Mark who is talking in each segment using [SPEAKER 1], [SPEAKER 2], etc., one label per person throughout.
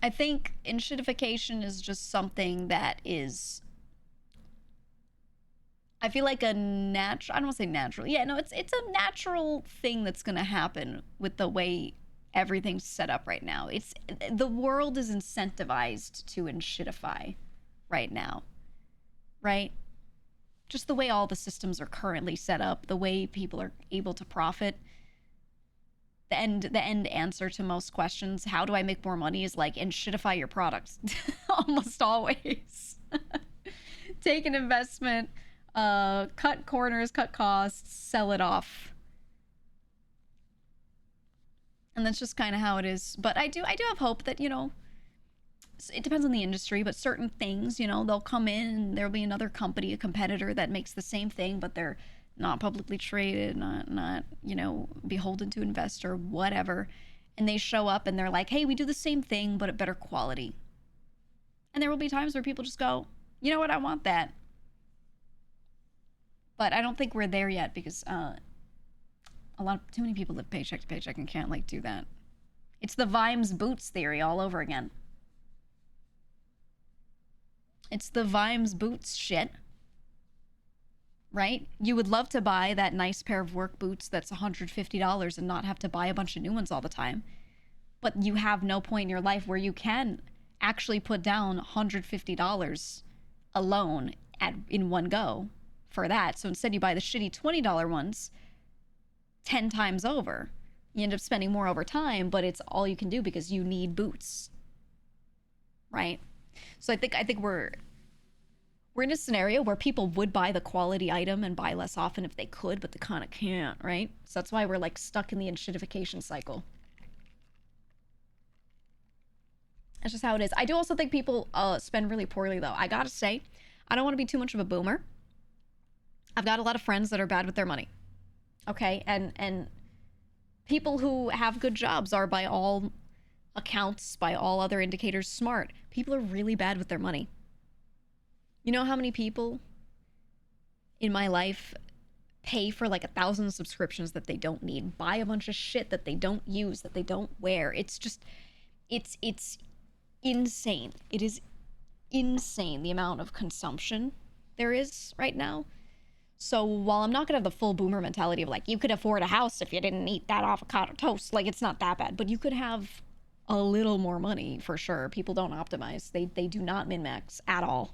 [SPEAKER 1] I think enshittification is just something that is, I feel like a natural, I don't want to say natural. Yeah, no, it's a natural thing that's going to happen with the way everything's set up right now. It's the world is incentivized to enshittify right now, right? Just the way all the systems are currently set up, the way people are able to profit. The end answer to most questions, how do I make more money, is like enshittify your products. Almost always. Take an investment, cut corners, cut costs, sell it off. And that's just kind of how it is. But I do have hope that, you know, it depends on the industry, but certain things, you know, they'll come in and there'll be another company, a competitor that makes the same thing, but they're not publicly traded, not you know, beholden to investor, whatever. And they show up and they're like, hey, we do the same thing, but at better quality. And there will be times where people just go, you know what, I want that. But I don't think we're there yet because too many people live paycheck to paycheck and can't like do that. It's the Vimes boots theory all over again. It's the Vimes boots shit. Right? You would love to buy that nice pair of work boots that's $150 and not have to buy a bunch of new ones all the time. But you have no point in your life where you can actually put down $150 alone in one go for that. So instead you buy the shitty $20 ones 10 times over. You end up spending more over time, but it's all you can do because you need boots. Right? So I think we're in a scenario where people would buy the quality item and buy less often if they could, but they kind of can't, right? So that's why we're like stuck in the enshittification cycle. That's just how it is. I do also think people spend really poorly, though. I gotta say, I don't want to be too much of a boomer. I've got a lot of friends that are bad with their money. Okay, and people who have good jobs are, by all accounts, by all other indicators, smart. People are really bad with their money. You know how many people in my life pay for like 1,000 subscriptions that they don't need, buy a bunch of shit that they don't use, that they don't wear? It's just, it's insane. It is insane the amount of consumption there is right now. So while I'm not gonna have the full boomer mentality of like, you could afford a house if you didn't eat that avocado toast, like it's not that bad, but you could have a little more money for sure. People don't optimize. They do not min-max at all.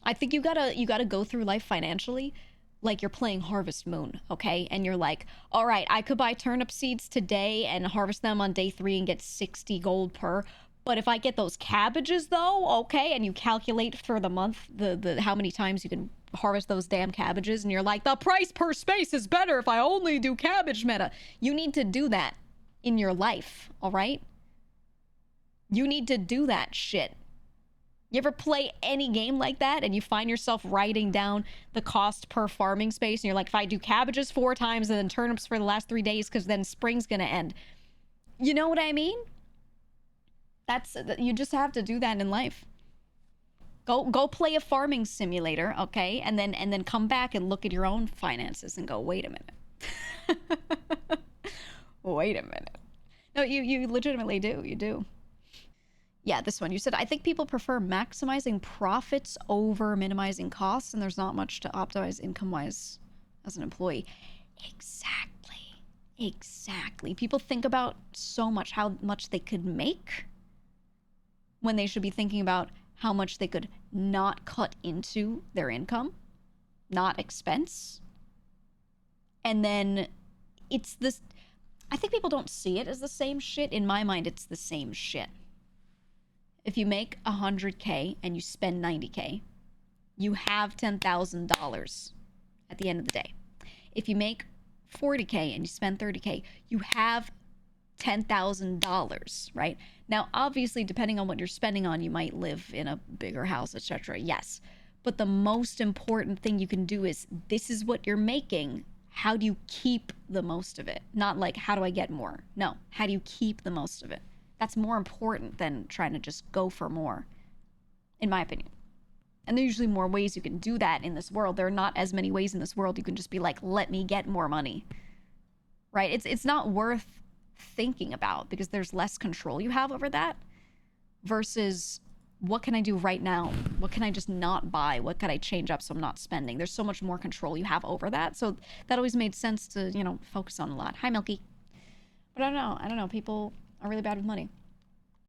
[SPEAKER 1] I think you gotta go through life financially like you're playing Harvest Moon, okay? And you're like, all right, I could buy turnip seeds today and harvest them on day 3 and get 60 gold per. But if I get those cabbages though, okay, and you calculate for the month the how many times you can harvest those damn cabbages, and you're like, the price per space is better if I only do cabbage meta. You need to do that in your life, all right? You need to do that shit. You ever play any game like that and you find yourself writing down the cost per farming space and you're like, if I do cabbages 4 times and then turnips for the last 3 days because then spring's gonna end. You know what I mean? You just have to do that in life. Go play a farming simulator, okay? And then come back and look at your own finances and go, wait a minute. Wait a minute. No, you legitimately do. You do. Yeah, this one. You said, I think people prefer maximizing profits over minimizing costs, and there's not much to optimize income-wise as an employee. Exactly. Exactly. People think about so much how much they could make when they should be thinking about how much they could not cut into their income, not expense. And then it's this, I think people don't see it as the same shit. In my mind, it's the same shit. If you make 100K and you spend 90K, you have $10,000 at the end of the day. If you make 40K and you spend 30K, you have $10,000, right? Now, obviously, depending on what you're spending on, you might live in a bigger house, etc. Yes. But the most important thing you can do is, this is what you're making. How do you keep the most of it? Not like, how do I get more? No, how do you keep the most of it? That's more important than trying to just go for more, in my opinion. And there's usually more ways you can do that in this world. There are not as many ways in this world you can just be like, let me get more money, right? It's not worth thinking about because there's less control you have over that. versus what can I do right now? What can I just not buy? What could I change up so I'm not spending? There's so much more control you have over that. So that always made sense to, you know, focus on a lot. Hi, Milky. But I don't know. People are really bad with money.